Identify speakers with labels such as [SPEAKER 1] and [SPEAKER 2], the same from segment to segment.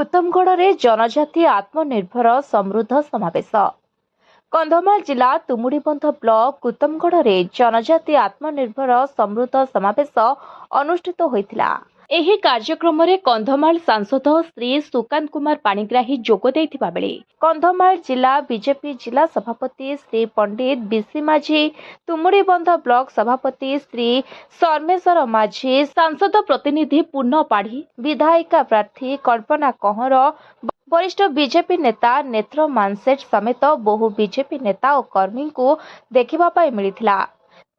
[SPEAKER 1] कुतमगढ़ जनजाति आत्मनिर्भर समृद्ध समावेश। कंधमाल जिला तुमुड़ीबंध ब्लॉक कुतमगढ़ जनजाति आत्मनिर्भर समृद्ध समावेश अनुष्ठित होइथिला। एही कार्यक्रम रे कंधमाल सांसद श्री सुकांत कुमार पाणिग्राही जोग देइथिबा बेले कंधमाल जिला बीजेपी जिला सभापति श्री पंडित बीसी माझी, तुमुड़ीबंध ब्लॉक सभापति श्री सर्मेश्वर माझी, सांसद प्रतिनिधि पूर्ण पाढ़ी, विधायिका प्रार्थी कल्पना कंवर, वरिष्ठ बीजेपी नेता नेत्र मानसेट समेत बहु बीजेपी और कर्मी को देखा मिलता।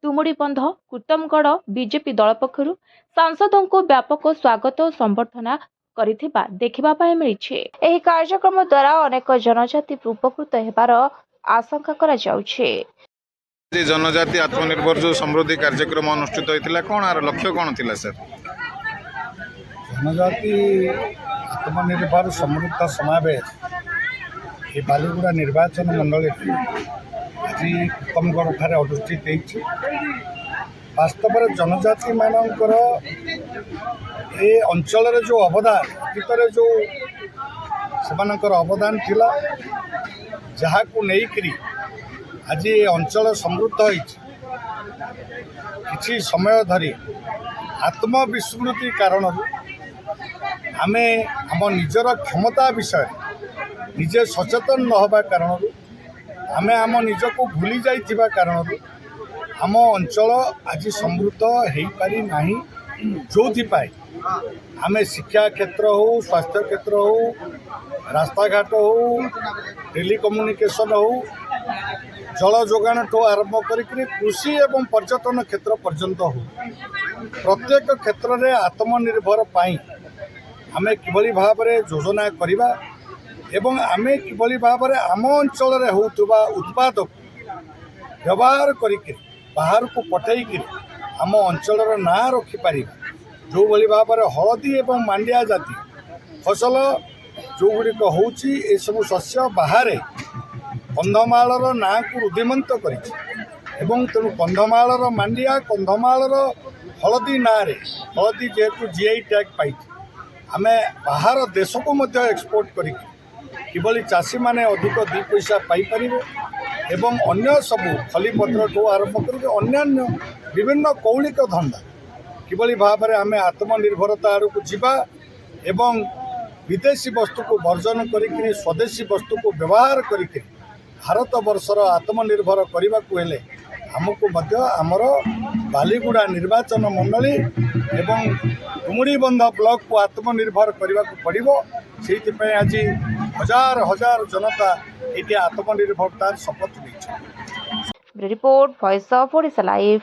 [SPEAKER 1] तुमुड़ीबंध कुतमगढ़ बीजेपी दल पक्षरु सांसदों को व्यापक स्वागत और संबर्धना करिथिबा देखिबा मिली। एही कार्यक्रम द्वारा अनेक जनजाति उपकृत हेबार आशंका करा जाउछे।
[SPEAKER 2] जनजाति आत्मनिर्भर जो समृद्धि कार्यक्रम अनुष्ठित होता कौन आर लक्ष्य कौन थिला सर?
[SPEAKER 3] जनजाति आत्मनिर्भर समृद्ध समावेश ये बालीगुड़ा निर्वाचन मंडल आज कुतमगढ़ ठारे अनुष्ठित होती। वास्तव जनजाति मानकर ए अंचल जो अवदान अतीत जो सेमानकर अवदान थिला जहाँ को लेकर आज ये अंचल समृद्ध होइछि। किछि समय धरी आत्मविस्मृति कारण आमे आम निजर क्षमता विषय निजे सचेतन न होबा कारण आमे आम निज को भूली जाइथिबा कारण आम अंचल आज समृद्ध हो पारि नाही। जोथिपाई आमे शिक्षा क्षेत्र हो, स्वास्थ्य क्षेत्र हो, रास्ता घाट हो, टेलीकम्युनिकेशन हो, जल जोगान ठू आरंभ करी कृषि एवं पर्यटन क्षेत्र पर्यंत हो, प्रत्येक क्षेत्र में आत्मनिर्भर पाई आमे किभली भाव में योजना करिबा एवं आमे किभली भाव में आम अंचल में होउतबा उत्पाद व्यवहार करिके बाहर को पठाई आम अंचल ना रखिपर। जो भली भाव में हलदी एवं मांडिया जाति फसल जो गुड़िक होची ए सब शस्य बाहर कंधमालर ना को रुद्धिमंत कर तेणु कंधमालर मांडिया कंधमालर हलदी ना हलदी जेहेतु जीआई टैग पाई आमे बाहर देश को मध्य एक्सपोर्ट करी किभली चाषी माने अधिक दी पैसा पाई परिबे एवं अन्य सबू खलीपत्र ठू आरंभ करके अन्यान्य विभिन्न कौलिक धंदा किभली भाव में आमे आत्मनिर्भरता आड़ को जीवा एवं विदेशी वस्तु को वर्जन करी स्वदेशी वस्तु को व्यवहार करी भारत वर्षर आत्मनिर्भर करने को हेले आमको मध्य आमर बालीगुड़ा निर्वाचन मंडली एवं तुमुड़ीबंध ब्लॉक को आत्मनिर्भर करने को पड़ो। से आज हजार हजार जनता ये आत्मनिर्भरतार शपथ नहीं।
[SPEAKER 1] Report voice of Odisha live.